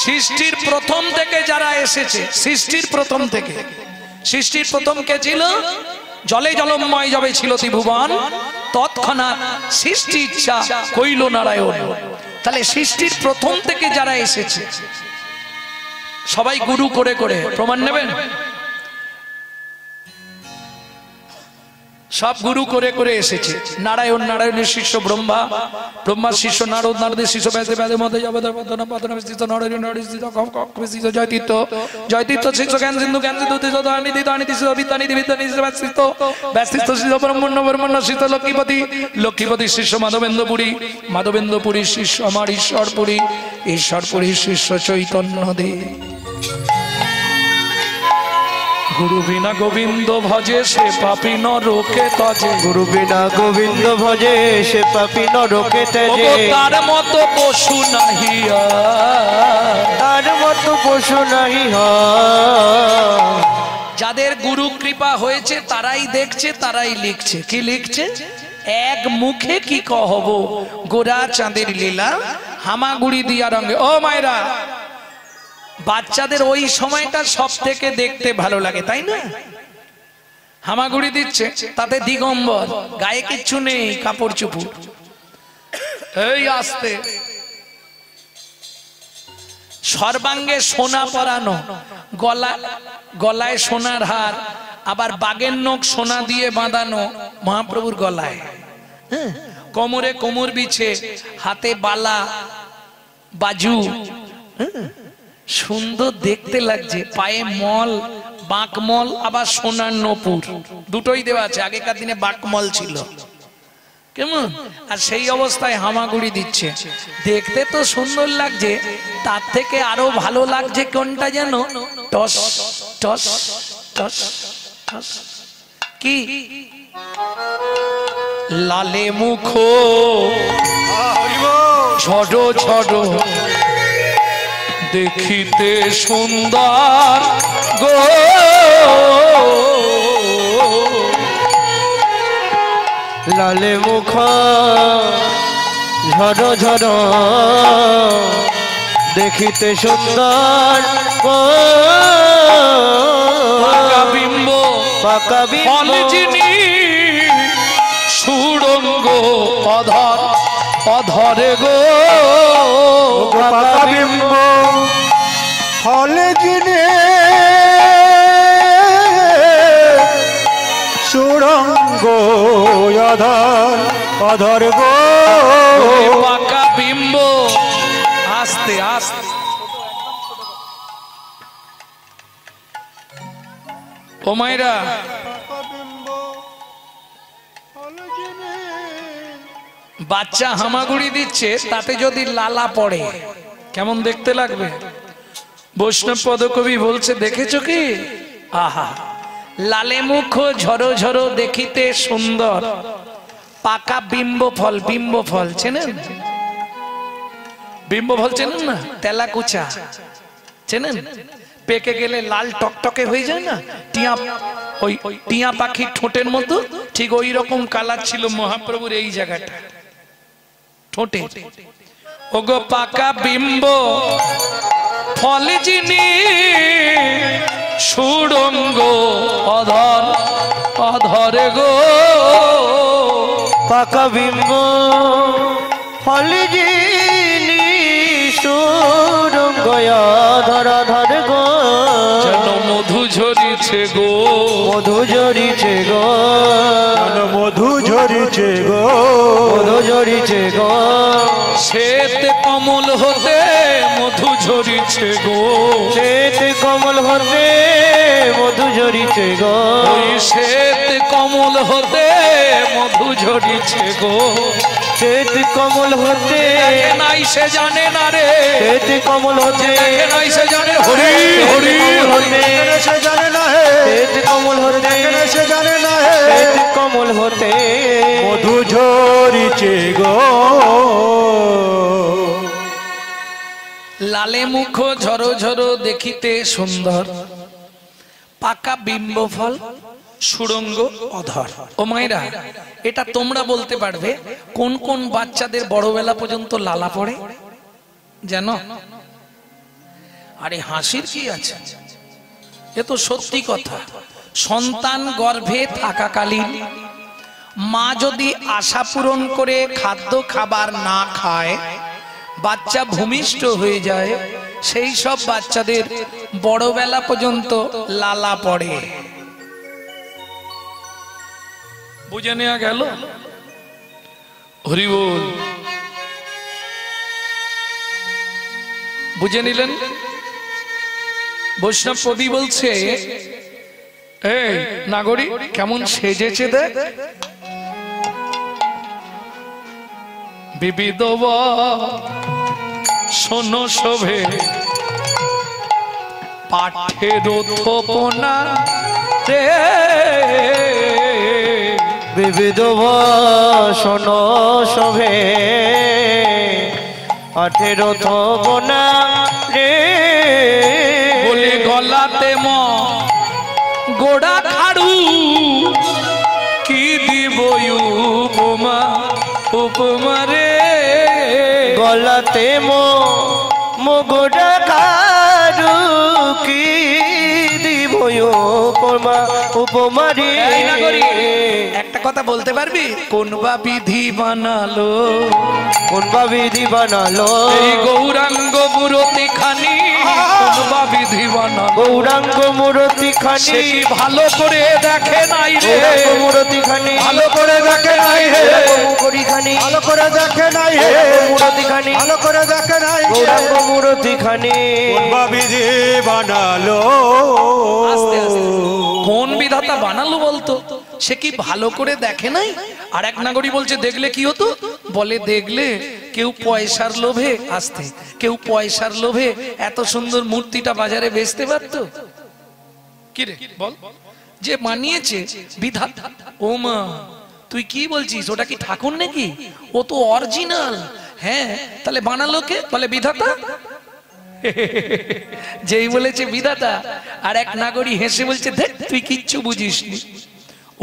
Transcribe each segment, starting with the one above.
সৃষ্টির প্রথম থেকে যারা এসেছে, সৃষ্টির প্রথম থেকে, সৃষ্টির প্রথম কে ছিল? জলে জলময় যবে ছিল ত্রিভুবন, তৎক্ষণাৎ সৃষ্টি ইচ্ছা কইল নারায়ণ। তাহলে সৃষ্টির প্রথম থেকে যারা এসেছে সবাই গুরু করে করে প্রমাণ নেবেন, সব গুরু করে করে এসেছে। নারায়ণ, নারায়ণের শিষ্য ব্রহ্মা, ব্রহ্মার শিষ্য নারদ, নারদের শিষ্য ব্যাসে, ব্যাসের মধ্যে জয়তীর্থ, জয়তীর্থ শিষ্য জ্ঞান সিন্ধু, জ্ঞান সিন্ধু বিদ্যানিধি, ব্যাসিষ্ঠ শিষ্য ব্রহ্মণ্য, ব্রহ্মণ্য শিষ্য লক্ষ্মীপতি, লক্ষ্মীপতির শিষ্য মাধবেন্দ্রপুরী, মাধবেন্দ্রপুরীর শিষ্য আমার ঈশ্বরপুরী, ঈশ্বরপুরীর শিষ্য চৈতন্য দেব। গুরু বিনা গোবিন্দ ভজে সে পাপী নরকে তজে, গুরু বিনা গোবিন্দ ভজে সে পাপী নরকে তজে। তার মতো পশু নাহি আর, তার মতো পশু নাহি আর। যাদের গুরু কৃপা হয়েছে তারাই দেখছে, তারাই লিখছে। কি লিখছে? এক মুখে কি কহব গোরা চাঁদের লীলা, হামাগুড়ি দিয়া রঙে। ও মায়েরা, বাচ্চাদের ওই সময়টা সব থেকে দেখতে ভালো লাগে, তাই না? হামাগুড়ি দিচ্ছে, তাতে দিগম্বর, গায়ে কিচ্ছু নেই, কাপড় চুপুর, এই আসতে সর্বাঙ্গে সোনা পরানো, গলায় সোনার হার, আবার বাগের নখ সোনা দিয়ে বাঁধানো মহাপ্রভুর গলায়, কোমরে কোমর বিছে, হাতে বালা বাজু, সুন্দর দেখতে লাগছে। পায়ে মল, বাঁকমল, আবার সোনার নপুর, দুটোই দেওয়া আছে। আগেকার দিনে বাঁকমল ছিল, কেমন? আর সেই অবস্থায় হামাগুড়ি দিচ্ছে। দেখতে তো সুন্দর লাগছে, তার থেকে আরো ভালো লাগছে কোনটা যেন? Toss toss toss toss. কি? লালে মুখ ঝড়ো ঝড়ো দেখিতে সুন্দর গো, লালে মুখ ঝড় ঝড় দেখিতে সুন্দর গো। পাকা বিম্ব, পাকা বিম্ব, যিনি সুড়ঙ্গ অধর অধরে গো। পাকা বিম্ব ফলে যিনি সুড়ঙ্গ অধর অধর গো। পাকা বিম্ব, আস্তে আস্তে। ও মায়েরা, বাচ্চা হামাগুড়ি দিচ্ছে, তাতে যদি লালা পড়ে কেমন দেখতে লাগবে? বৈষ্ণব পদকবি বলছে, দেখেছো কি? আহা, লালে মুখ ঝরো ঝরো দেখিতে সুন্দর, পাকা বিম্ব ফল। বিম্ব ফল চেনেন? বিম্ব ফল চেনেন না? তেলাকুচা চেনেন? পেকে গেলে লাল টকটকে হয়ে যায় না, টিয়া, ওই টিয়া পাখির ঠোঁটের মতো, ঠিক ওই রকম কালার ছিল মহাপ্রভুর এই জায়গাটা ঠোঁটে। ওগো পাকা বিম্ব ফলে যিনি সুড়ঙ্গ অধর অধরে গো। পাকা বিম্ব ফলে যিনি সুড়ঙ্গ অধর অধর গো। যেন মধু ঝরিছে গো, মধু ঝরিছে গো, মধু ঝরিছে গো, মধু ঝরিছে গো। শ্বেত কমল হতে মধু ঝরিছে গো, শ্বেত কমল হতে মধু ঝরিছে গো। ওই শ্বেত কমল হতে মধু ঝরিছে গো। শ্বেত কমল হতে নাই সে জানে না রে, শ্বেত কমল হতে নাই সে জানে। হরি হরি হতে সে জানে না হে, শ্বেত কমল হতে সে জানে না হে। শ্বেত কমল হতে মধু ঝরিছে গো। লালে মুখ ঝরো ঝরো দেখিতে সুন্দর, পাকা বিম্ব ফল সুড়ঙ্গ অধর। ও মায়েরা, এটা তোমরা বলতে পারবে কোন কোন বাচ্চাদের বড়বেলা পর্যন্ত লালা পড়ে জানো? আরে হাসির কি আছে, এ তো সত্যি কথা। সন্তান গর্ভে থাকাকালীন মা যদি আশা পূরণ করে খাদ্য খাবার না খায়, বাচ্চা ভূমিষ্ঠ হয়ে যায়, সেই সব বাচ্চাদের বড়বেলা পর্যন্ত লালা পড়ে। বুঝে নেওয়া গেল? হরি বল। বুঝে নিলেন? বৈষ্ণব কবি বলছে, এই নাগরিক কেমন সেজেছে দেখ, বিবিধ শোনো শোভে পাঠের থোপনা রে, বিবিধ শোনো শোভে পাঠের থোপনা রে, বলে গলাতে ম গোড়া খাড়ু কি দিব উপমা উপমা রে, গলাতে গোড়া খাড়ু কি দিব উপমা উপমা রে। একটা কথা বলতে পারবি, কোন বা বিধি বানালো, কোন বা বিধি বানালো এই গৌরাঙ্গ মূরতি খানি, কোন বা বিধি বানালো গৌরাঙ্গ মূরতি খানি, সে কি ভালো করে দেখে নাই রে, গৌরাঙ্গ মূরতি খানি ভালো করে দেখে নাই রে, মুখরি খানি ভালো করে দেখে নাই হে, মূরতি খানি ভালো করে দেখে নাই, গৌরাঙ্গ মূরতি খানি কোন বা বিধি বানালো, আস্তে আস্তে কোন বিধাতা বানালো বলতো, সে কি ভালো করে দেখে নাই? আর এক নাগরিক বলছে দেখলে কি হতো, বলে দেখলে কেউ পয়সার লোভে, আসতে কেউ পয়সার লোভে এত সুন্দর মূর্তিটা বাজারে বেচতে পারতো কি রে বল, যে বানিয়েছে বিধাতা। ও মা তুই কি বলছিস, ওটা কি ঠাকুর নাকি, ও তো অরিজিনাল। হ্যাঁ তাহলে বানালো কে, বলে বিধাতা। যেই বলেছে বিধাতা, আর এক নাগরিক হেসে বলছে দেখ তুই কিচ্ছু বুঝিসনি,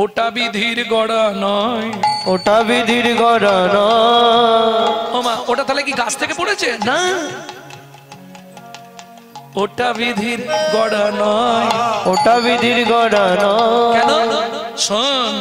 ওটা বিধির গড়া নয়, ওটা বিধির গড়া নয়। ও মা ওটা তাহলে কি গাছ থেকে পড়েছে না, ওটা বিধির গড়া নয়, ওটা বিধির গড়া নয়। কেন শোন,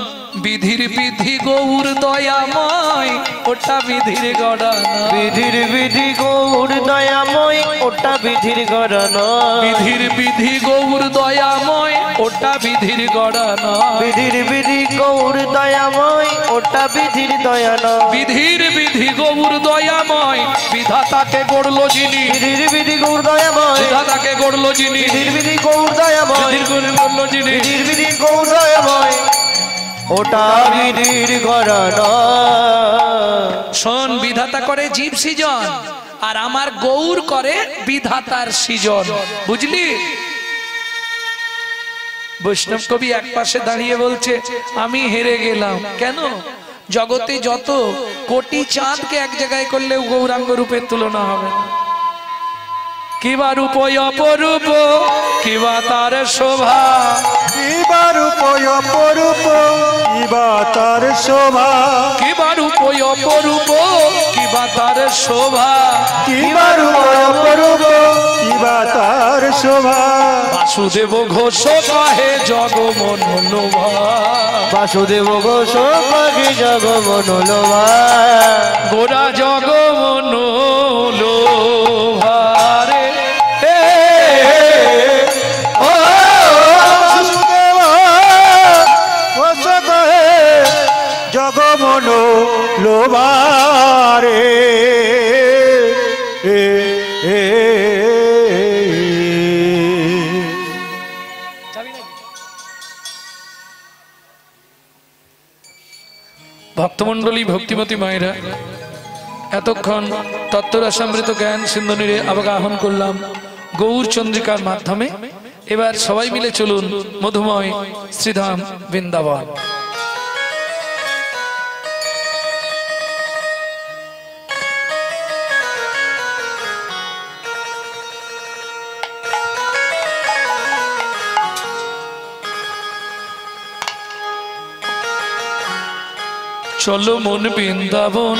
বিধির বিধি গৌর দয়াময়, ওটা বিধির গড়া নয়, বিধির বিধি গৌর দয়াময়, ওটা বিধির গড়া নয়, বিধির বিধি গৌর দয়াময়, ওটা বিধির গড়া নয়, বিধির বিধি গৌর দয়াময়, ওটা বিধির দয়া নয়, বিধির বিধি গৌর দয়াময়, বিধাতাকে গড়লো যিনি, বিধির বিধি গৌর দয়াময়, বিধাতাকে গড়লো যিনি, বিধির বিধি গৌর দয়াময়, বিধির গড়লো যিনি, বিধির বিধি গৌর দয়াময়, ওটা বিধির গড়া নয়। শোন, বিধাতা করে জীব সৃজন, আর আমার গৌর করে বিধাতার সৃজন, বুঝলি? বৈষ্ণব কবি এক পাশে দাঁড়িয়ে বলছে আমি হেরে গেলাম। কেন? জগতে যত কোটি চাঁদকে এক জায়গায় করলেও গৌরাঙ্গ রূপের তুলনা হবে না। কিবা রূপ অপরূপ, কিবা তার শোভা, কিবা রূপ অপরূপ, কিবা তার শোভা, কিবা রূপ অপরূপ, কিবা তার শোভা, কিবা রূপ অপরূপ, কিবা তার শোভা। বাসুদেব ঘোষ কহে জগমন লোভা, বাসুদেব ঘোষ কহে জগমন লোভা, গোরা জগমন লোভা রে। ও বাসুদেব ঘোষ কহে জগমন লোভা রে। ভক্তমণ্ডলী, ভক্তিমতী মায়েরা, এতক্ষণ তত্ত্বরসামৃত জ্ঞান সিন্ধুনীরে আবাহন করলাম গৌর চন্দ্রিকার মাধ্যমে। এবার সবাই মিলে চলুন মধুময় শ্রীধাম বৃন্দাবন। চলো মন বৃন্দাবন,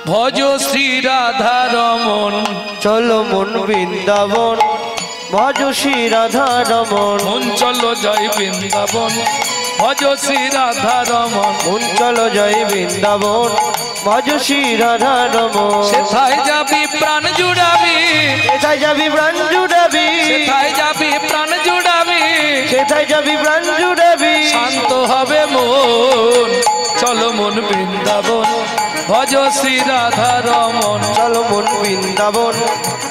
ভজ শ্রী রাধা রমন, চলো মন বৃন্দাবন, ভজ শ্রী রাধা রমন মন চলো জয় বৃন্দাবন ভজ শ্রী রাধা রমন মন চলো জয় বৃন্দাবন ভজ শ্রী রাধা রমন সেথায় যাবি প্রাণ জুড়াবি সেথায় যাবি প্রাণ জুড়াবি সেথায় যাবি প্রাণ জুড়াবি সেথায় যাবি প্রাণ জুড়াবি শান্ত হবে মন চলো মন বৃন্দাবন ভজ শ্রী রাধা রমন চলো মন বৃন্দাবন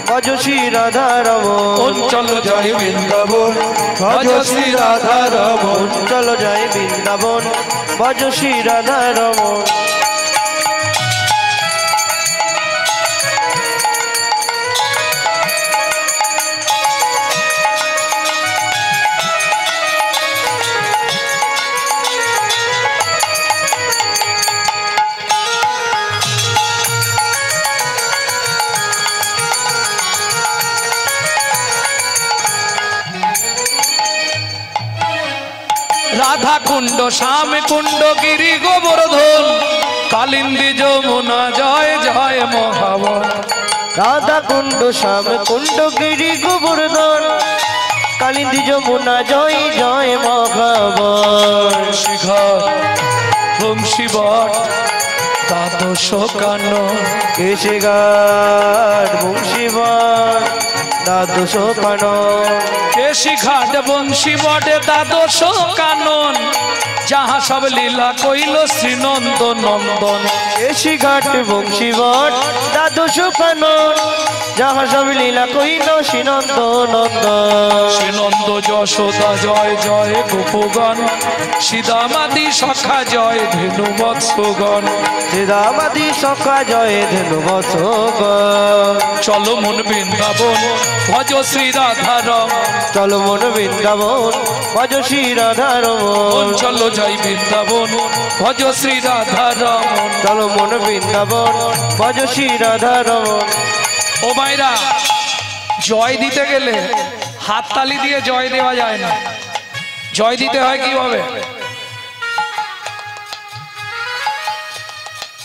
ভজ শ্রী রাধা রমন মন চলো জয় বৃন্দাবন ভজ শ্রী রাধা রমন চলো জয় বৃন্দাবন ভজ শ্রী রাধা রমন রাধা কুণ্ড শ্যাম কুণ্ড গিরি গোবর্ধন কালিন্দী যমুনা জয় জয় মহাবন রাধা কুণ্ড শ্যাম কুণ্ড গিরি গোবর্ধন কালিন্দী যমুনা জয় জয় মহাবন শিখর বংশীবট দ্বাদশ কানন কেশিঘাট বংশীবন দ্বাদশ কানন কেশি ঘাট বংশী বটে দ্বাদশ কানন যাহা সব লীলা কইল শ্রীনন্দ নন্দন কেশিঘাট বংশীবট দ্বাদশ কানন যাহা সব লীলা কইল শ্রীনন্দ নন্দন শ্রীনন্দ যশোদা জয় জয় গোপগণ সীতামাদি সখা জয় ধেনু বৎসগণ শ্রীরামাদি সখা জয় ধেনু বৎসগণ চলো মন বৃন্দাবন ভজ শ্রী রাধা রমন চলো মন বৃন্দাবন ভজ শ্রী রাধা রমন চলো জয় বৃন্দাবন ভজ শ্রী রাধা রমন চলো মন বৃন্দাবন ভজ শ্রী রাধা রমন ও ভাইরা জয় দিতে গেলে হাততালি দিয়ে জয় দেওয়া যায় না জয় দিতে হয় কিভাবে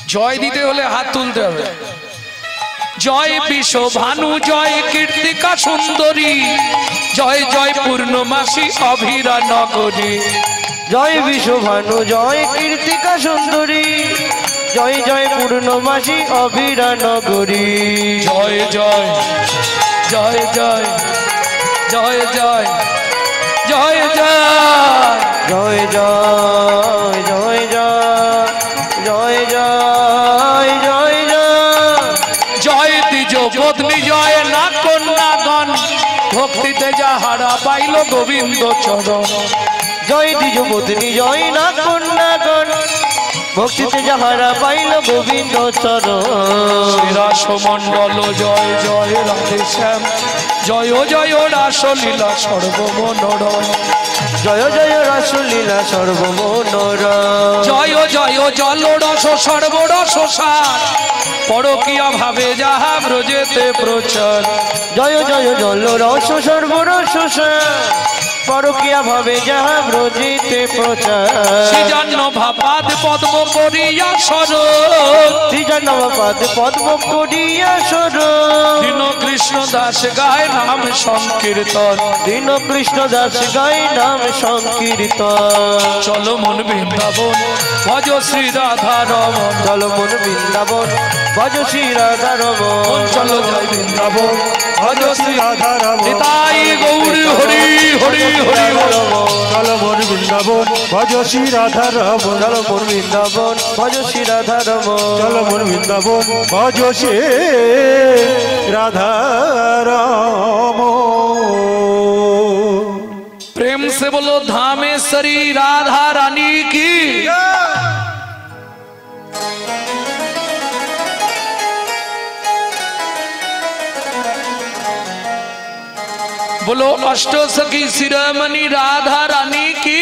জয় দিতে হলে হাত তুলতে হবে জয় বিশ্ব ভানু জয় কীর্তিকা সুন্দরী জয় জয় পূর্ণমাসী অভিরা নগরী জয় বিশ্বভানু জয় কীর্তিকা সুন্দরী জয় জয় পূর্ণমাসী অভিরা নগরী জয় জয় জয় জয় জয় জয় জয় জয় জয় জয় জয় জয় জয় জয় জয় জয় জয় দ্বিজ পত্নী জয় না কন্যাগণ ভক্তিতে যাহারা পাইল গোবিন্দ চরণ জয় দ্বিজ পত্নী জয় না কন্যাগণ ভক্তিতে যাহারা পাইল গোবিন্দ চরণ শ্রীরাস মণ্ডল জয় জয় রাধে শ্যাম জয় জয় রাসলীলা সর্বমনোরম জয় জয় রাসলীলা সর্বমনোরম জয় জয় জল রস সর্বরস সার পরকীয়া ভাবে যাহা ব্রজেতে প্রচার জয় জয় জল রস সর্বরস পরকিয়া ভাবে যাহা ব্রজিতে প্রচার শ্রীজান্ন ভাপাদ পদ্ম করিয়া সর শ্রীজনপাদ পদ্ম করিয়া সর দীন কৃষ্ণ দাস গায় নাম সংকীর্তন দীন কৃষ্ণ দাস গায় নাম সংকীর্তন চলো মন বৃন্দাবন ভজ শ্রী রাধা রমন চলো মন বৃন্দাবন ভজ শ্রী রাধা রমন চলো জয় বৃন্দাবন ভজ শ্রী রাধা রমন নিতাই গৌরী হরি হরি হরি চলো মন বৃন্দাবন ভজ শ্রী রাধা রমন চলো মন বৃন্দাবন ভজ শ্রী রাধা রমন চলো মন বৃন্দাবন ভজ শ্রী রাধা রমন प्रेम से बोलो धामेश्वरी राधा रानी की बोलो अष्टो सखी शिरोमणि राधा रानी की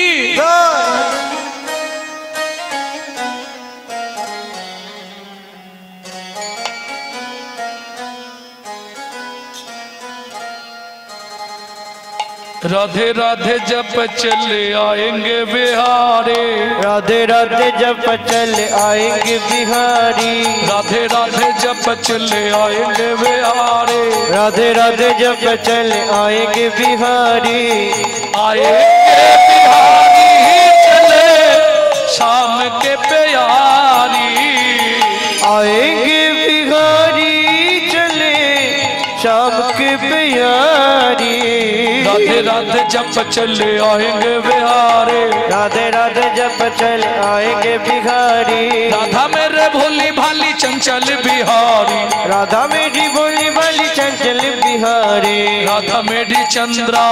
राधे राधे जब चले आएंगे बिहारी, राधे राधे जब चले आएंगे बिहारी, राधे राधे जब चले आएंगे बिहारी, राधे राधे जब चले आएंगे बिहारी, आएंगे बिहारी चले शाम के प्यारी, आएंगे बिहारी चले शाम के प्यारी, राधे राधे जब चले आएंगे बिहारी, राधे राधे जब चले आएंगे बिहारी, राधा मेरे भोली भाली चंचल बिहारी, राधा मेरी भोली भाली चंचल बिहारी, राधा मेरी चंद्रा,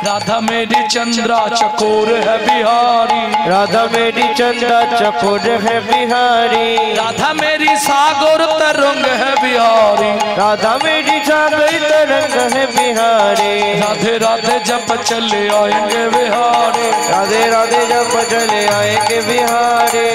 राधा मेरी चंद्रा चकोर है बिहारी, राधा मेरी चंद्रा चकोर है बिहारी, राधा मेरी सागर तरंग है बिहारी, राधा मेरी सागर तरंग है बिहारी, राधे राधे जब चले आएंगे बिहारी, राधे राधे जब चले आएंगे बिहारी,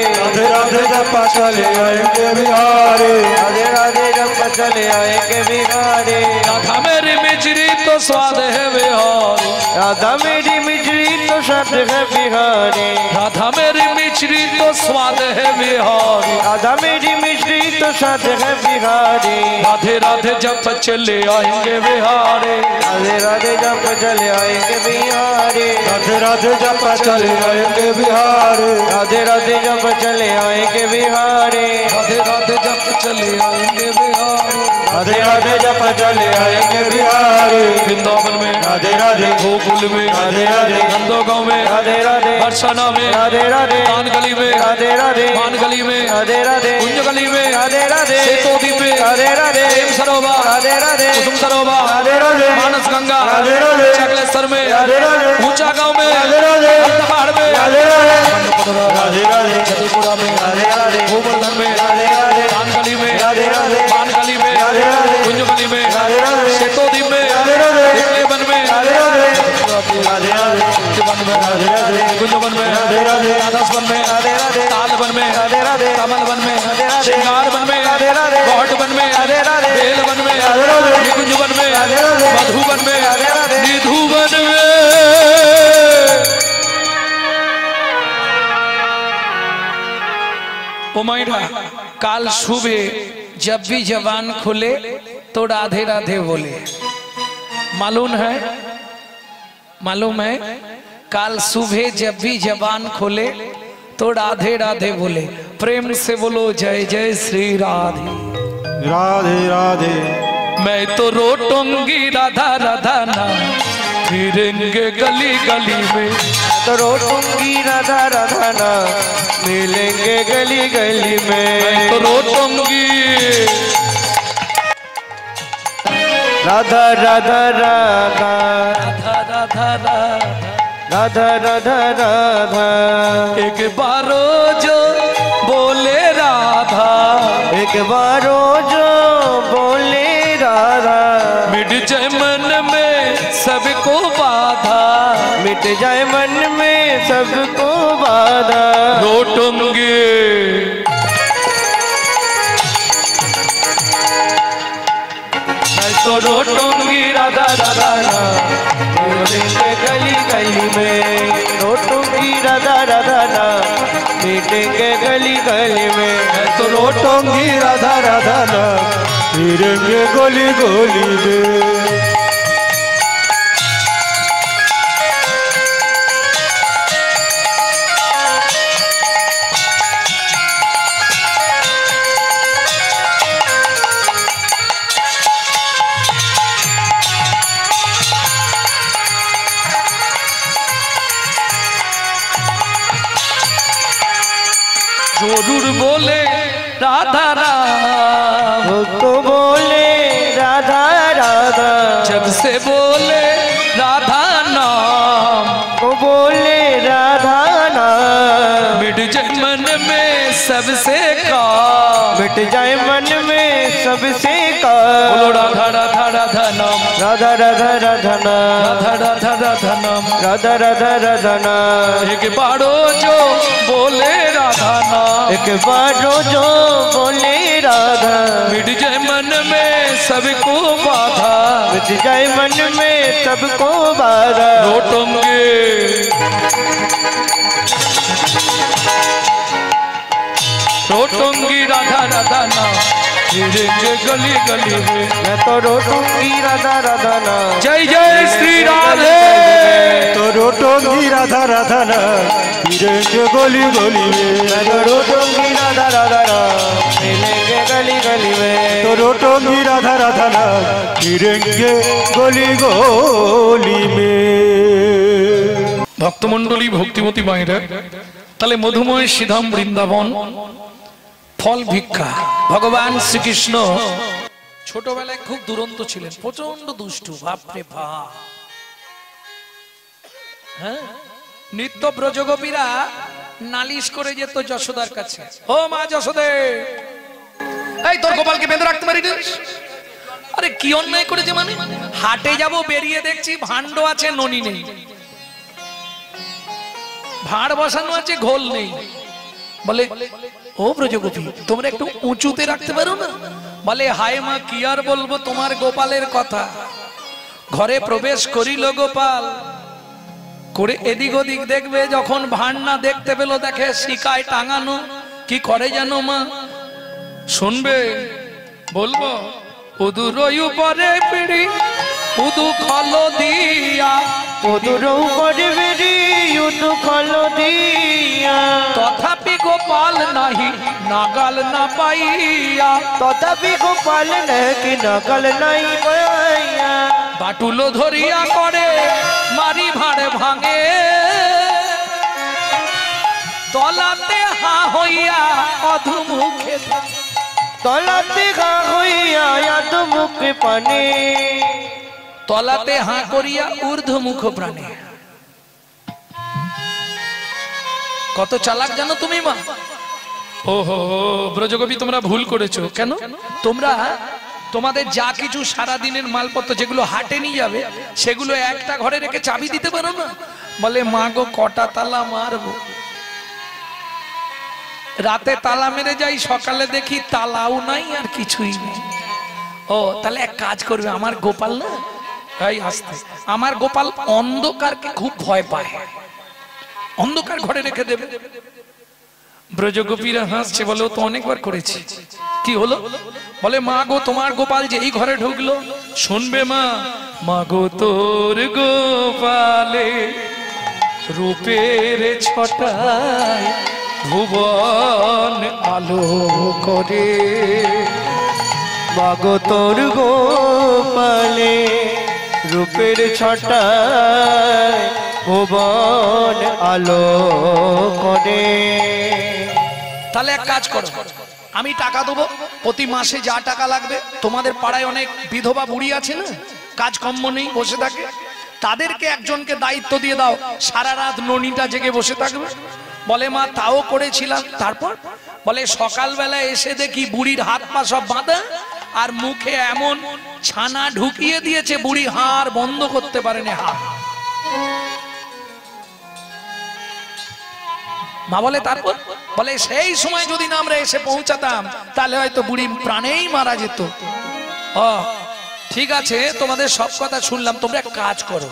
राधे राधे जब चले आएंगे बिहारी, राधे राधे जब चले आएंगे बिहारी, राधा मेरी मिजरी तो स्वाद है बिहारी, राधा मेरी मिजरी तो स्वाद है बिहारी, राधा मेरी मिजरी तो स्वाद है बिहारी, राधा मेरी मिजरी तो स्वाद है बिहारी, राधे राधे जब चले आएंगे बिहारी, राधे राधे जब चले आएंगे बिहारी, राधे राधे जब चले आएंगे बिहारी, राधे राधे जब चले आएंगे बिहारी, राधे राधे जब चले आएंगे बिहारी, राधे राधे जब चले आएंगे बिहारी, वृंदावन में, राधे राधे गोकुल में, राधे राधे नंदोगांव में, राधे राधे बरसाना में, राधे राधे कान गली में, राधे राधे मान गली में, राधे राधे कुंज गली में, राधे राधे सेतोद्वीप में, राधे राधे प्रेम सरोवर, राधे राधे कुसुम सरोवर, राधे राधे मानस गंगा, राधे राधे चकलेश्वर में, राधे राधे ऊंचा गांव में, राधे राधे पहाड़ में, राधे राधे राधे जदीपुरा में, राधे राधे गोवर्धन में, राधे राधे कान गली में, राधे राधे मान गली में, राधे राधे कुंज गली में, राधे राधे सेतोद्वीप में, राधे राधे वन में, राधे राधे राधे राधे वन में, राधे राधे कुंज वन में, राधे राधे राधास वन में, राधे राधे ताल वन में, राधे राधे कमल वन में, राधे राधे श्रृंगार वन में, राधे राधे गौट वन में, राधे राधे बेल वन में, राधे राधे निकुंज वन में, राधे राधे मधु वन में, राधे राधे निधु वन में। ओ माइडा, काल सुबह जब भी जवान खुले तो राधे राधे बोले। मालूम है, मालूम है, काल सुबह जब भी जवान खोले तो राधे राधे बोले। प्रेम से बोलो जय जय श्री राधे। राधे राधे मैं तो रोटूंगी राधा राधा ना, फिरेंगे गली गली में, तो रोटूंगी राधा राधा ना, मिलेंगे गली गली में, मैं तो रोटूंगी राधा राधा राधा राधा राधा राधा राधा राधा राधा। एक बारो जो बोले राधा, एक बारो जो बोले राधा, मिट जाए मन में सबको बाधा, मिट जाए मन में सबको बाधा, रोटूंगी मैं तो रोटूंगी राधा राधा ना, मिलेंगे गली गली में, रोटूंगी राधा राधा ना, मिलेंगे गली गली में, मैं तो रोटूंगी राधा राधा ना, फिरेंगे गोली गोली में। जरूर बोले राधा राम, वो तो बोले राधा राधा, जब से बोले राधा नाम, वो बोले राधा नाम, मिट जाए मन में सबसे काम, मिट जाए मन में सबसे का, बोलो राधा राधा राधा नाम, राधा राधा राधा नाम, राधा राधा राधा नाम, राधा राधा राधा नाम। एक बारो जो बोले राधा नाम, एक बारो जो बोले राधा, मिट जाए मन में सबको बाधा, बस जाए मन में सबको बारा रोटंगे रोटंगी राधा राधा ना फिरेंगे गली गली में मैं तो रोटूंगी राधा राधा ना जय जय श्री राधे तो रोटोंगी राधा राधा ना फिरेंगे गली गली में मैं तो रोटूंगी राधा राधा ना मिलेंगे गली गली में तो रोटोंगी राधा राधा ना फिरेंगे गली गली में ভক্তমণ্ডলী ভক্তিমতী মায়েরা তাহলে মধুময় শ্রীধাম বৃন্দাবন ফল ভিক্ষা ভগবান শ্রীকৃষ্ণ ছোটবেলায় খুব দুরন্ত ছিলেন প্রচন্ড দুষ্টু বাপরে বাপ হ্যাঁ নিত্য ব্রজগোপীরা নালিশ করে যেত যশোদার কাছে ও মা যশোদে এই তোর গোপালকে বেঁধে রাখতে পারিস আরে কি অন্যায় করেছে মানে হাটে যাব বেরিয়ে দেখছি ভাণ্ড আছে ননি নেই ভাড় বসানো আছে ঘোল নেই বলে ও ব্রজগোপী তোমরা একটু উঁচুতে রাখতে পারো না বলে হায় মা কি আর বলবো তোমার গোপালের কথা ঘরে প্রবেশ করিল গোপাল করে এদিক ওদিক দেখবে যখন ভাড় না দেখতে পেলো দেখে শিকায় টাঙানো কি করে জানো মা শুনবে বলবো উদুর উপরে পিড়ি উদু খল দিয়া উদুর উপরে পিড়ি উদু খল দিয়া তথাপি গোপাল নাহি নাগাল না পাইয়া তথাপি গোপাল নাকি নাগাল নাই পাইয়া বাটুলো ধরিয়া করে মারি ভাড়ে ভাঙে তলাতে হা হইয়া অধুমুখে তলাতে গা হইয়া এত মুখে পানে তলাতে হা করিয়া ঊর্ধ্বমুখ প্রাণে কত চালাক জানো তুমি মা ওহো ব্রজগোপী তোমরা ভুল করেছো কেন তোমরা তোমাদের যা কিছু সারা দিনের মালপত্র যেগুলো হাটে নিয়ে যাবে সেগুলো একটা ঘরে রেখে চাবি দিতে পারো না বলে মা গো কটা তালা মারবো রাতে তালা মেরে যাই সকালে দেখি তালাও নাই আর কিছুই নেই ও তাহলে এক কাজ করবে আমার গোপাল না এই আসতে আমার গোপাল অন্ধকারকে খুব ভয় পায় অন্ধকার ঘরে রেখে দেবে ব্রজগোপীরা হাসছে বলে ও তো অনেকবার করেছি কি হলো বলে মা গো তোমার গোপাল যে এই ঘরে ঢুকলো শুনবে মা মা গো তোর গোপালে রূপের ছটায় ভুবন আলো করে মাগো তোর গোপালে রূপের ছটায় ভুবন আলো করে তাহলে এক কাজ করো আমি টাকা দেবো প্রতি মাসে যা টাকা লাগবে তোমাদের পাড়ায় অনেক বিধবা বুড়ি আছে না কাজকর্ম নেই বসে থাকে তাদেরকে একজনকে দায়িত্ব দিয়ে দাও সারা রাত ননিটা জেগে বসে থাকবে বলে মা তাও করেছিলাম তারপর বলে সকালবেলা এসে দেখি বুড়ির হাত পা সব বাঁধা আর মুখে এমন ছানা ঢুকিয়ে দিয়েছে বুড়ি হাড় বন্ধ করতে পারেনি হাড় মা বলে তারপর বলে সেই সময় যদি না আমরা এসে পৌঁছাতাম তাহলে হয়তো বুড়ি প্রাণেই মারা যেত ও ঠিক আছে তোমাদের সব কথা শুনলাম তোমরা এক কাজ করো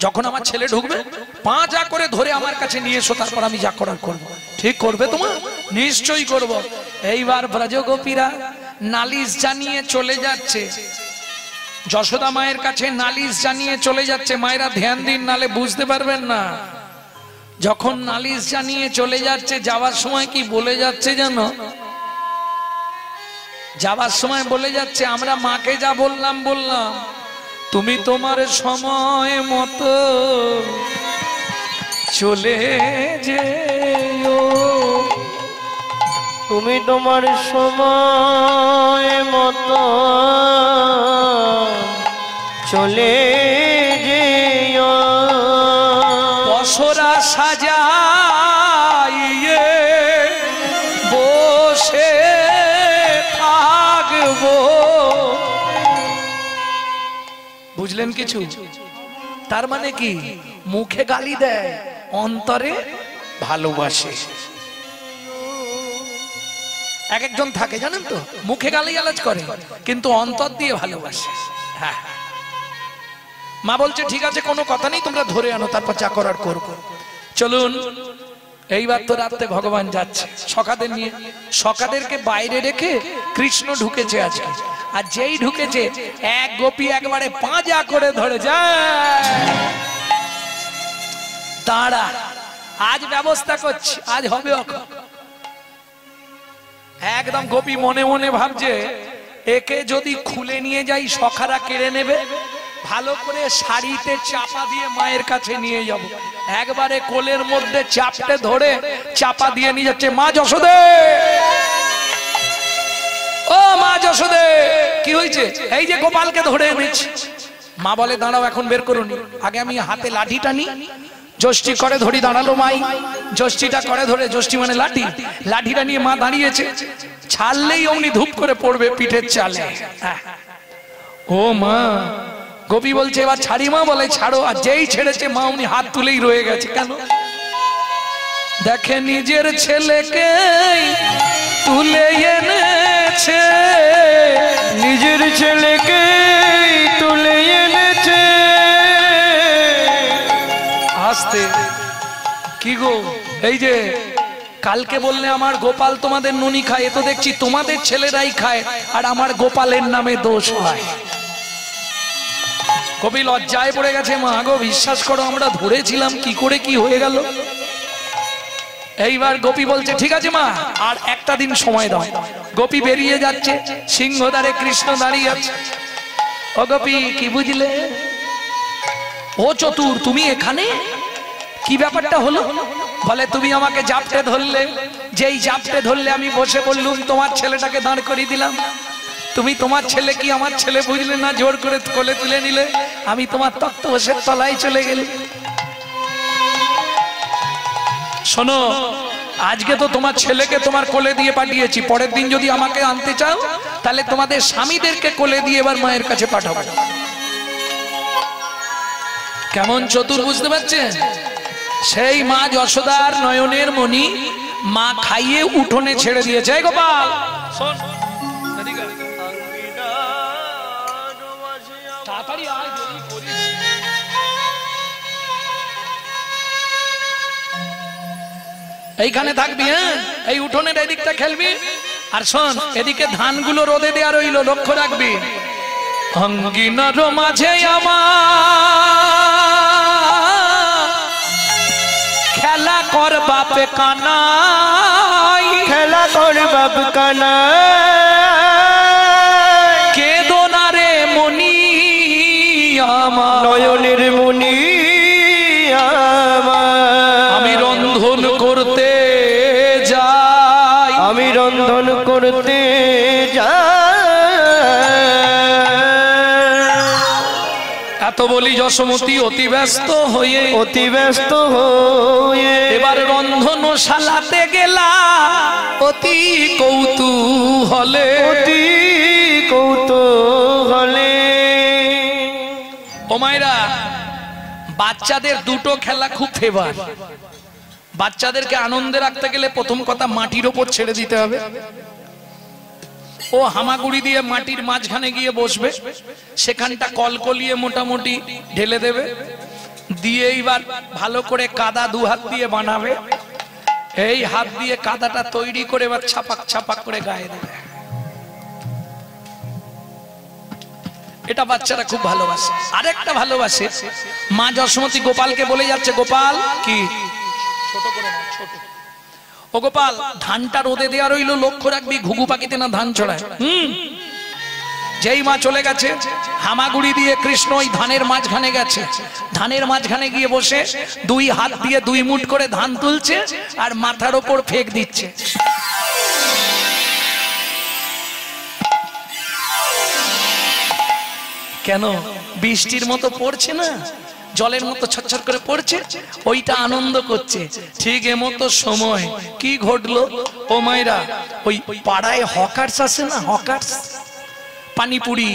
যখন আমার ছেলে ঢুকবে পাঁচা করে ধরে আমার কাছে নিয়ে এসো তারপর আমি যা করার করবো ঠিক করবে তোমার নিশ্চয়ই করব এইবার ব্রজগোপীরা নালিশ জানিয়ে চলে যাচ্ছে যশোদা মায়ের কাছে নালিশ জানিয়ে চলে যাচ্ছে মায়েরা ধ্যান দিন নালে বুঝতে পারবেন না যখন নালিশ জানিয়ে চলে যাচ্ছে যাওয়ার সময় কি বলে যাচ্ছে জানো যাওয়ার সময় বলে যাচ্ছে আমরা মাকে যা বললাম তুমি তোমার সময় মতো চলে যেও তুমি তোমার সময় মতো চলে যেও বসরা সাজাইয়ে বসে থাকবো বুঝলেন কিছু তার মানে কি মুখে গালি দেয় অন্তরে ভালোবাসে এক একজন থাকে জানেন তো মুখে গালি গালাজ করে কিন্তু অন্তর দিয়ে ভালোবাসে হ্যাঁ মা বলছে ঠিক আছে কোনো কথা নেই, তোমরা ধরে আনো, তারপর যা করার করবো। চলুন, এইবার তো রাতে ভগবান যাচ্ছে সখাদের নিয়ে। সখাদেরকে বাইরে রেখে কৃষ্ণ ঢুকেছে আজকে। আর যেই ঢুকেছে এক গোপী একবারে পাঁজা করে ধরে যায়, দাঁড়া, আজ ব্যবস্থা করছি, আজ হবে। একদম গোপী মনে মনে ভাবছে একে যদি খুলে নিয়ে যাই সখারা কেড়ে নেবে, ভালো করে শাড়িতে চাপা দিয়ে মায়ের কাছে নিয়ে যাব। একবারে কোলের মধ্যে চাপটে ধরে চাপা দিয়ে নিয়ে যাচ্ছে। মা যশোদে, ও মা যশোদে, কি হয়েছে? এই যে গোপালকে ধরে এনেছি। মা বলে দাঁড়াও, এখন বের করুন, আগে আমি হাতে লাঠিটা নিই। ষষ্ঠী করে ধরি, দাঁড়ালো মাই, ষষ্ঠীটা করে ধরে, ষষ্ঠী মানে লাঠি, লাঠিটা নিয়ে মা দাঁড়িয়েছে। ছাড়লেই অমনি ধূপ করে পড়বে পিঠের চালে। ও মা, গোপী বলছে এবার ছাড়ি মা, বলে ছাড়ো। আর যেই ছেড়েছে মা অমনি হাত তুলেই রয়ে গেছে। কেন? দেখে নিজের ছেলেকে তুলে এনেছে, নিজের ছেলেকে তুলে এনেছে। আসতে কি গো, এই যে কালকে বললে আমার গোপাল তোমাদের নুনি খায়, এ তো দেখছি তোমাদের ছেলেরাই খায়, আর আমার গোপালের নামে দোষ হয়। কবি লজ্জায় পড়ে গেছে। মা গো, বিশ্বাস করো আমরা ধরেছিলাম, কি করে কি হয়ে গেল। এইবার গোপী বলছে ঠিক আছে মা, আর একটা দিন সময় দাও। গোপী বেরিয়ে যাচ্ছে, সিংহদ্বারে কৃষ্ণ দাঁড়িয়ে আছে। ও গোপী, কি বুঝলে? ও চতুর, তুমি এখানে? কি ব্যাপারটা হলো? বলে তুমি আমাকে জাপটে ধরলে, যেই জাপটে ধরলে আমি বসে বললুম তোমার ছেলেটাকে দাঁড় করিয়ে দিলাম। তুমি তোমার ছেলে কি আমার ছেলে বুঝলে না, জোর করে কোলে তুলে নিলে, আমি তোমার তক্তপোষের তলায় চলে গেলে। শোনো, আজকে তো তোমার ছেলেকে তোমার কোলে দিয়ে পাঠিয়েছি, পরের দিন যদি আমাকে আনতে চাও তাহলে তোমাদের স্বামীদেরকে কোলে দিয়ে এবার মায়ের কাছে পাঠাবো। কেমন চতুর, বুঝতে পারছেন? সেই মা যশোদার নয়নের মণি মা খাইয়ে উঠোনে ছেড়ে দিয়েছে। এই গোপাল শোন, তাড়াতাড়ি আয়, দেরি করিস। এইখানে থাকবি, হ্যাঁ, এই উঠোনের এদিকটা খেলবি। আর শোন, এদিকে ধানগুলো রোদে দেওয়া রইল, লক্ষ্য রাখবি। অঙ্গিনার মাঝে আমার খেলা কর বাপে কানাই, খেলা কর বাপ কানাই। কেদো না রে মনি আমার, নয়নের মনি আমার। আমি রন্ধন করতে যাই, আমি রন্ধন করতে যাই। এত বলি যশোমতী অতি ব্যস্ত হয়ে, অতি ব্যস্ত হয়ে এবার রন্ধনশালাতে গেলা অতি কৌতূহলে, অতি কৌতূহলে। ও মায়েরা, বাচ্চাদের দুটো খেলা খুব ফেভার। বাচ্চাদেরকে আনন্দে রাখতে গেলে প্রথম কথা মাটির ওপর ছেড়ে দিতে হবে। ও হামাগুড়ি দিয়ে মাটির মাঝখানে গিয়ে বসবে, সেখানটা কলকলিয়ে মোটামুটি ঢেলে দেবে, দিয়ে এইবার ভালো করে কাদা দু হাত দিয়ে বানাবে। এই হাত দিয়ে কাদাটা তৈরি করে এবার ছাপাক ছাপাক করে গায়ে দেবে। এটা বাচ্চারা খুব ভালোবাসে। আরেকটা ভালোবাসে, মা যশোমতী গোপালকে বলে যাচ্ছে, গোপাল কি ছোট করে না, ছোট। ও গোপাল, ধানটা রোদে দেওয়া রইল, লক্ষ্য রাখবি ঘুঘু পাখিতে না ধান ছড়ায়। যেই মা চলে গেছে, হামাগুড়ি দিয়ে কৃষ্ণ ওই ধানের মাঝখানে গেছে। ধানের মাঝখানে গিয়ে বসে দুই হাত দিয়ে দুই মুঠ করে ধান তুলছে আর মাথার ওপর ফেক দিচ্ছে। কেন? বৃষ্টির মতো পড়ছে না, জলের মতো ছটছট করে পড়ছে, ওইটা আনন্দ করছে। ঠিক এমতো সময় কি ঘটলো? ও মায়েরা, ওই পাড়ায় হকার্স আছে না, হকার্স, পানিপুরি,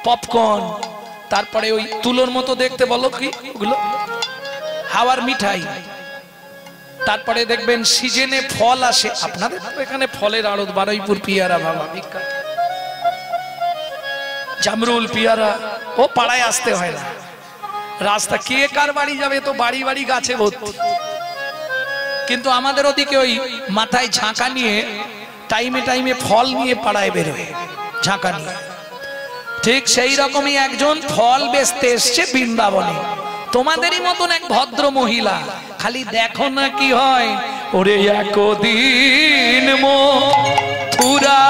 পপকর্ন, তারপরে ওই তুলোর মতো দেখতে, বলো কি ওগুলো, হাওয়ার মিঠাই, তারপরে দেখবেন সিজনে ফল আসে। আপনাদের এখানে ফলের আড়ত, বারুইপুর পিয়ারা বাবা বিখ্যাত, জামরুল, পিয়ারা, ও পাড়ায় আসতে হয় না, রাস্তা কে কার বাড়ি যাবে তো বাড়ি বাড়ি গাছে ভর্তি। কিন্তু আমাদের ওদিকে ওই মাথায় ঝাঁকা নিয়ে টাইমে টাইমে ফল নিয়ে পাড়ায় বেরোয় ঝাঁকা নিয়ে। ঠিক সেই রকমই একজন ফল বেচতে এসছে বৃন্দাবনে, তোমাদেরই মতন এক ভদ্র মহিলা। খালি দেখো না কি হয়, ওরে একদিন মথুরা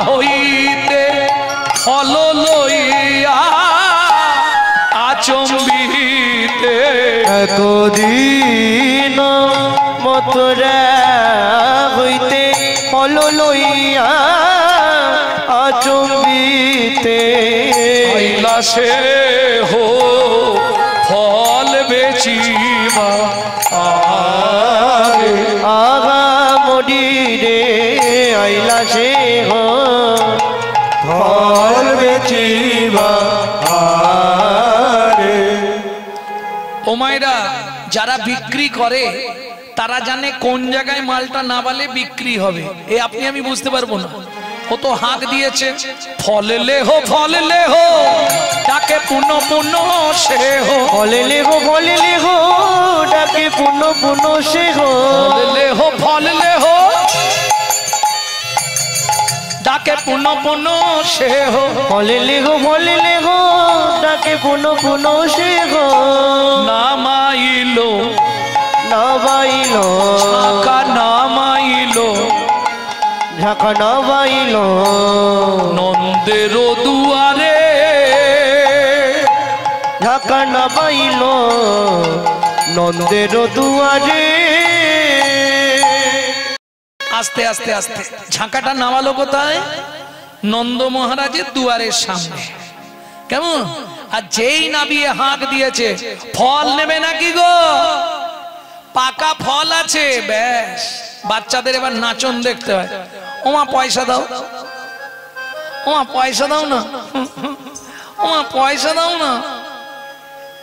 হইতে ফল লইয়া আচম্বিতে, একদিন মথুরা হইতে ফল লইয়া আচম্বিতে, আইলা সে হো ফল বেচিবা আরে আগা মরি রে আইলা সে হো ফল বেচিবা আরে। ও মায়েরা, যারা বিক্রি করে তারা জানে কোন জায়গায় মালটা না বালে বিক্রি হবে, এ আপনি আমি বুঝতে পারবো না। ও তো হাঁক দিয়েছে ফল লেহো ফল লেহো, তাকে পুনঃ পুনঃ সে হো, ফল লেহো ডাকে পুনঃ পুনঃ সে হো, ফল লেহো ডাকে পুনঃ পুনঃ সে হো, ফল লেহো ডাকে পুনঃ পুনঃ সে হো, নামাইলো নাবাইলো ঝাঁকা নামাইলো ঝাঁকা নাবাইলো নন্দের দুয়ারে, ঝাঁকা নাবাইলো নন্দের দুয়ারে। আস্তে আস্তে আস্তে ঝাঁকাটা নামালো কোথায়? নন্দ মহারাজের দুয়ারের সামনে। কেমন? আর যেই নাবিয়ে হাঁক দিয়েছে, ফল নেবে নাকি গো? পাকা ফল আছে, ব্যাস। বাচ্চাদের এবার নাচন দেখতে হয়, ওমা পয়সা দাও, ওমা পয়সা দাও না, ওমা পয়সা দাও না।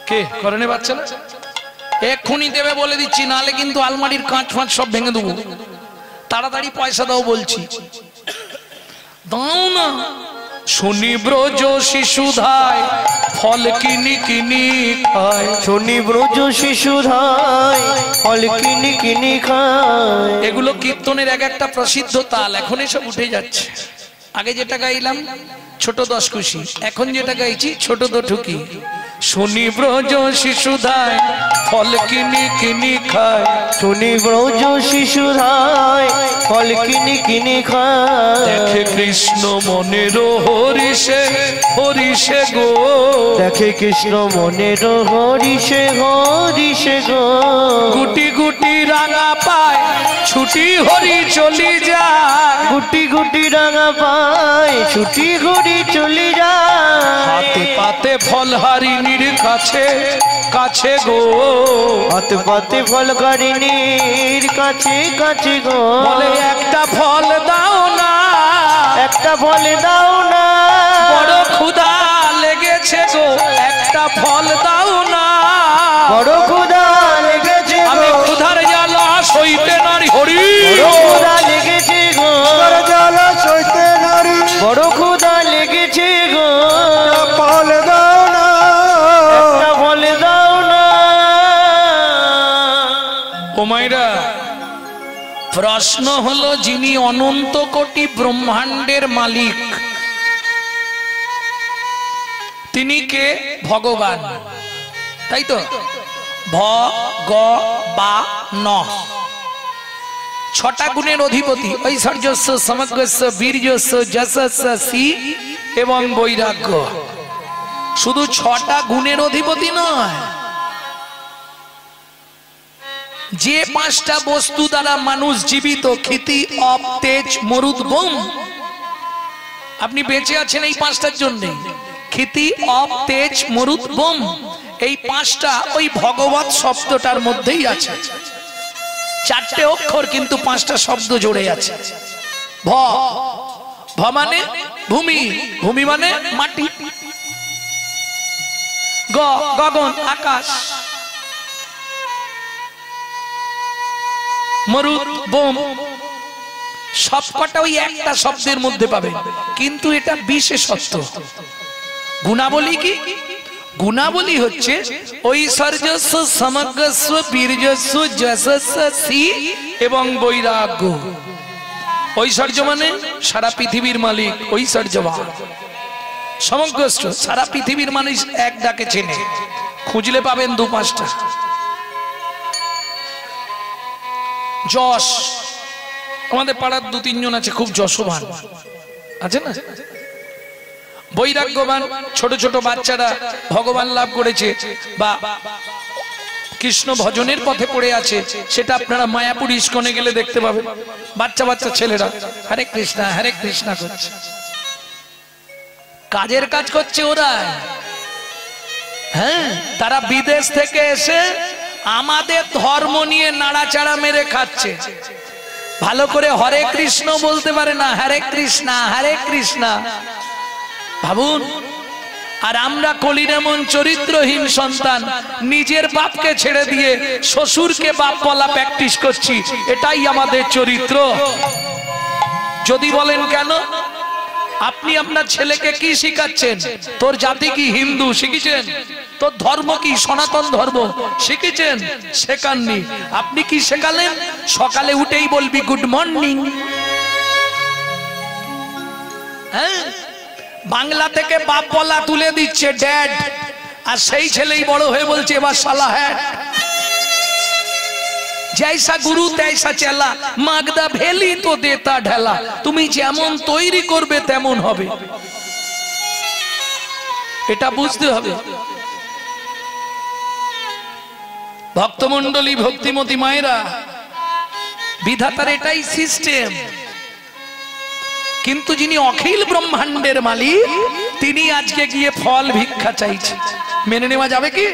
কে করেনি বাচ্চারা? এক্ষুনি দেবে বলে দিচ্ছি, নালে কিন্তু আলমারির কাঁচ ফাঁচ সব ভেঙে দেবো। তাড়াতাড়ি পয়সা দাও বলছি, দাও না। শনি ব্রজ শিশুধায় ফল কিনি কিনি খায়, শনি ব্রজ শিশুধায় ফল কিনি কিনি খায়। এগুলো কীর্তনের এক একটা প্রসিদ্ধ তাল, এখন এসব উঠে যাচ্ছে। আগে যেটা গাইলাম ছোট দশ খুশি, এখন যেটা গাইছি ছোট তো ঠুকি। শনি ব্রজ শিশুধায় ফল কিনি কিনি খায়, শনি ব্রজ শিশুধায় ফল কিনি কিনি খায়। দেখে কৃষ্ণ মনের হরিষে হরিষে গো, দেখে কৃষ্ণ মনের হরিষে হরিষে গো। গুটি গুটি রাঙা পায় ছুটি হরি চলি যায়, গুটি গুটি রাঙা পায় ছুটি হরি চলি যায়। হাতে পাতে ফল হারিনীর কাছে কাছে গো, হাতে পাতে ফল হারিনীর কাছে কাছে গো। বলে একটা ফল দাও না, একটা ফল দাও না, বড় ক্ষুধা লেগেছে গো, একটা ফল দাও না, বড় ক্ষুধা লেগেছে আমি গো। ক্ষুধার জ্বালা সইতে নারী হরি, বড় ক্ষুধা লেগেছে গো, জ্বালা সইতে নারী বড় ক্ষুধা লেগেছে গো। ফল দাও না, একটা ফল দাও না। ও মাইরা, প্রশ্ন হলো যিনি অনন্ত কোটি ব্রহ্মাণ্ডের মালিক তিনি কে? ভগবান, তাই তো? ভ গ বা ন, ছটা গুণের অধিপতি। ঐশ্বর্যস্য সমগ্রস্য বীর্যস্য যশস্য সি এবং বৈরাগ্য। শুধু ছটা গুণের অধিপতি নয়, যে পাঁচটা বস্তু দ্বারা মানুষ জীবিত, ক্ষিতি অপ তেজ মরুদ বোম, আপনি বেঁচে আছেন এই পাঁচটার জন্য। ক্ষিতি অপ তেজ মরুদ বোম, এই পাঁচটা ওই ভগবত শব্দটার মধ্যেই আছে। চারটে অক্ষর কিন্তু পাঁচটা শব্দ জুড়ে আছে। ভ, ভ মানে ভূমি, ভূমি মানে মাটি। গ, গগন আকাশ। মরুদ বোম, সবকটা ওই একটা শব্দের মধ্যে পাবে, কিন্তু এটা বিশেষত্ব। গুণাবলী কি? গুণাবলী হচ্ছে ঐশ্বর্যস্ব সমগ্রস্ব বীর্যস্ব যশস্ব শ্রী এবং বৈরাগ্য। ঐশ্বর্য মানে সারা পৃথিবীর মালিক ঐশ্বর্যবান, সমগ্রস্ব সারা পৃথিবীর মানুষ এক ডাকে চেনে, খুঁজলে পাবেন 2-5টা। যশ, আমাদের পাড়ার 2-3 জন আছে খুব যশবান আছে না। বৈরাগ্যবান, ছোট ছোট বাচ্চারা ভগবান লাভ করেছে বা কৃষ্ণ ভজনের পথে পড়ে আছে, সেটা আপনারা মায়াপুর ইস্কনে গেলে দেখতে পাবেন। বাচ্চা বাচ্চা ছেলেরা হরে কৃষ্ণা করছে, কাজের কাজ করছে ওরা। হ্যাঁ, তারা বিদেশ থেকে এসে আমাদের ধর্ম নিয়ে নাড়াচাড়া মেরে খাচ্ছে। ভালো করে হরে কৃষ্ণ বলতে পারে না, হরে কৃষ্ণা ভাবুন। আর আমরা কলিরামন চরিত্রহীন সন্তান, নিজের বাপকে ছেড়ে দিয়ে শ্বশুরকে বাপ বলা প্র্যাকটিস করছি, এটাই আমাদের চরিত্র। যদি বলেন কেন, আপনি আপনার ছেলেকে কি শিখাচ্ছেন? তোর জাতি কি হিন্দু শিখেছেন? তোর ধর্ম কি সনাতন ধর্ম শিখেছেন? শেখাননি। আপনি কি শেখালেন? সকালে উঠেই বলবি গুড মর্নিং। হ্যাঁ, বাংলা থেকে বাপ বলা তুলে দিচ্ছে ড্যাড, আর সেই ছেলেই বড় হয়ে বলছে এবার শালা হ্যাট। जैसा गुरु तैसा चला मागदा भेली तो देता ढेला, তুমি যেমন তৈরি করবে তেমন হবে, এটা বুঝতে হবে। ভক্তমণ্ডলী, ভক্তিমতী মায়েরা, বিধাতার এটাই সিস্টেম। কিন্তু যিনি অখিল ব্রহ্মাণ্ডের মালিক, তিনি আজকে গিয়ে ফল ভিক্ষা চাইছে, মেনে নেওয়া যাবে কি?